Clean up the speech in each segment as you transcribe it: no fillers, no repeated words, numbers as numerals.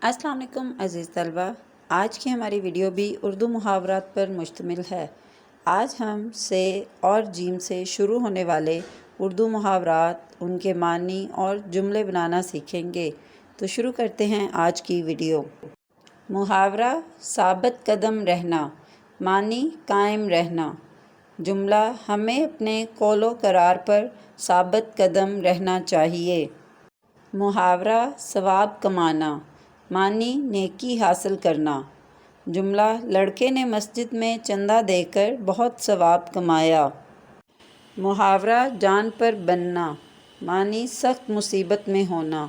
अस्सलाम वालेकुम अज़ीज़ तलबा। आज की हमारी वीडियो भी उर्दू मुहावरात पर मुश्तमिल है। आज हम से और जीम से शुरू होने वाले उर्दू मुहावरात, उनके मानी और जुमले बनाना सीखेंगे। तो शुरू करते हैं आज की वीडियो। मुहावरा साबित कदम रहना, मानी कायम रहना। जुमला हमें अपने कौलो करार पर साबित कदम रहना चाहिए। मुहावरा सवाब कमाना, मानी नेकी हासिल करना। जुमला लड़के ने मस्जिद में चंदा देकर बहुत सवाब कमाया। मुहावरा जान पर बनना, मानी सख्त मुसीबत में होना।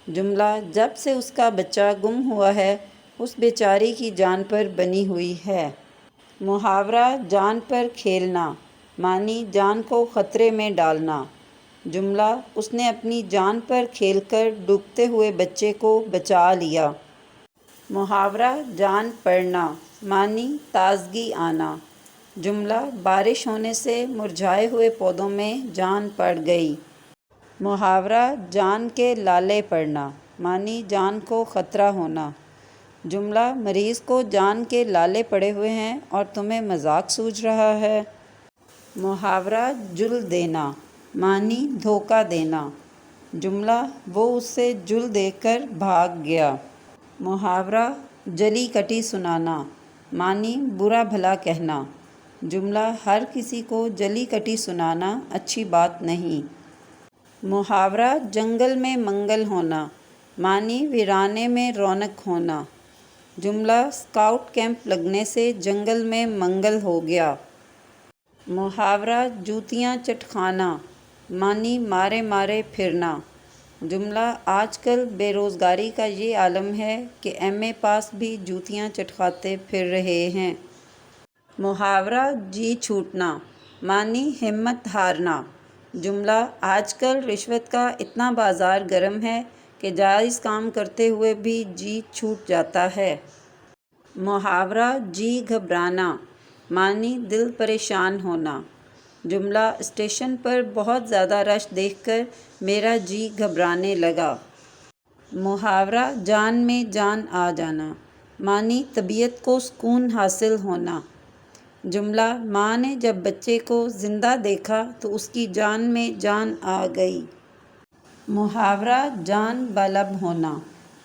जुमला जब से उसका बच्चा गुम हुआ है उस बेचारी की जान पर बनी हुई है। मुहावरा जान पर खेलना, मानी जान को ख़तरे में डालना। जुमला उसने अपनी जान पर खेलकर डूबते हुए बच्चे को बचा लिया। मुहावरा जान पड़ना, मानी ताज़गी आना। जुमला बारिश होने से मुरझाए हुए पौधों में जान पड़ गई। मुहावरा जान के लाले पड़ना, मानी जान को ख़तरा होना। जुमला मरीज़ को जान के लाले पड़े हुए हैं और तुम्हें मजाक सूझ रहा है। मुहावरा जुल देना, मानी धोखा देना। जुमला वो उससे जुल देकर भाग गया। मुहावरा जली कटी सुनाना, मानी बुरा भला कहना। जुमला हर किसी को जली कटी सुनाना अच्छी बात नहीं। मुहावरा जंगल में मंगल होना, मानी वीराने में रौनक होना। जुमला स्काउट कैंप लगने से जंगल में मंगल हो गया। मुहावरा जूतियाँ चटखाना, मानी मारे मारे फिरना। जुमला आजकल बेरोज़गारी का ये आलम है कि एमए पास भी जूतियाँ चटखाते फिर रहे हैं। मुहावरा जी छूटना, मानी हिम्मत हारना। जुमला आजकल रिश्वत का इतना बाज़ार गर्म है कि जायज़ काम करते हुए भी जी छूट जाता है। मुहावरा जी घबराना, मानी दिल परेशान होना। जुमला स्टेशन पर बहुत ज़्यादा रश देखकर मेरा जी घबराने लगा। मुहावरा जान में जान आ जाना, मानी तबीयत को सुकून हासिल होना। जुमला माँ ने जब बच्चे को ज़िंदा देखा तो उसकी जान में जान आ गई। मुहावरा जान बलब होना,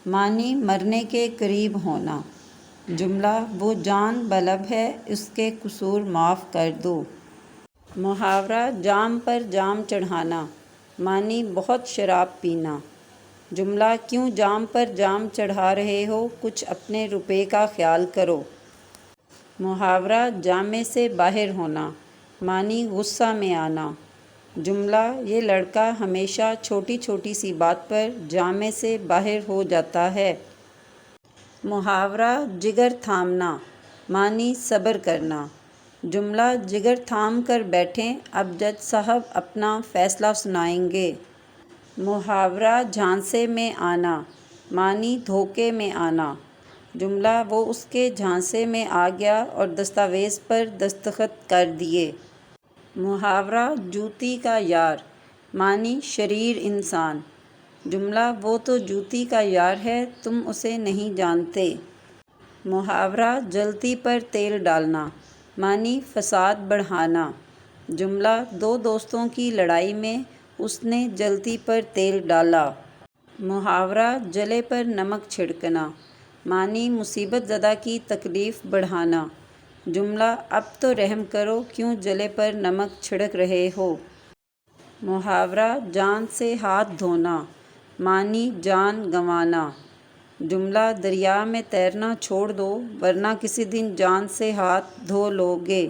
मानी मरने के करीब होना। जुमला वो जान बलब है, उसके कसूर माफ़ कर दो। मुहावरा जाम पर जाम चढ़ाना, मानी बहुत शराब पीना। जुमला क्यों जाम पर जाम चढ़ा रहे हो, कुछ अपने रुपए का ख्याल करो। मुहावरा जामे से बाहर होना, मानी गुस्सा में आना। जुमला ये लड़का हमेशा छोटी छोटी सी बात पर जामे से बाहर हो जाता है। मुहावरा जिगर थामना, मानी सब्र करना। जुमला जिगर थाम कर बैठें, अब जज साहब अपना फ़ैसला सुनाएंगे। मुहावरा झांसे में आना, मानी धोखे में आना। जुमला वो उसके झांसे में आ गया और दस्तावेज़ पर दस्तखत कर दिए। मुहावरा जूती का यार, मानी शरीर इंसान। जुमला वो तो जूती का यार है, तुम उसे नहीं जानते। मुहावरा जलती पर तेल डालना, मानी फसाद बढ़ाना। जुमला दो दोस्तों की लड़ाई में उसने जलती पर तेल डाला। मुहावरा जले पर नमक छिड़कना, मानी मुसीबत ज़दा की तकलीफ़ बढ़ाना। जुमला अब तो रहम करो, क्यों जले पर नमक छिड़क रहे हो। मुहावरा जान से हाथ धोना, मानी जान गंवाना। जुमला दरिया में तैरना छोड़ दो वरना किसी दिन जान से हाथ धो लोगे।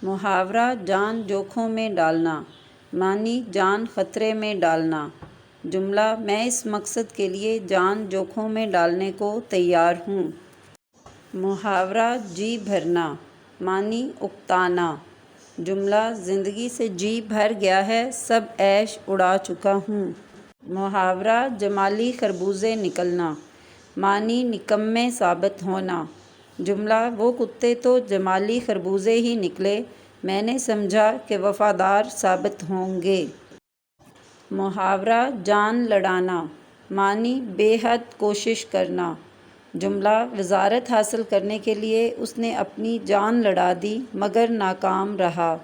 मुहावरा जान जोखों में डालना, मानी जान ख़तरे में डालना। जुमला मैं इस मकसद के लिए जान जोखों में डालने को तैयार हूँ। मुहावरा जी भरना, मानी उकताना। जुमला ज़िंदगी से जी भर गया है, सब ऐश उड़ा चुका हूँ। मुहावरा जमाली खरबूजे निकलना, मानी निकम्मे साबित होना। जुमला वो कुत्ते तो जमाली खरबूजे ही निकले, मैंने समझा कि वफ़ादार साबित होंगे। मुहावरा जान लड़ाना, معنی بے حد کوشش کرنا۔ جملہ وزارت حاصل کرنے کے لیے اس نے اپنی جان لڑا دی مگر ناکام رہا۔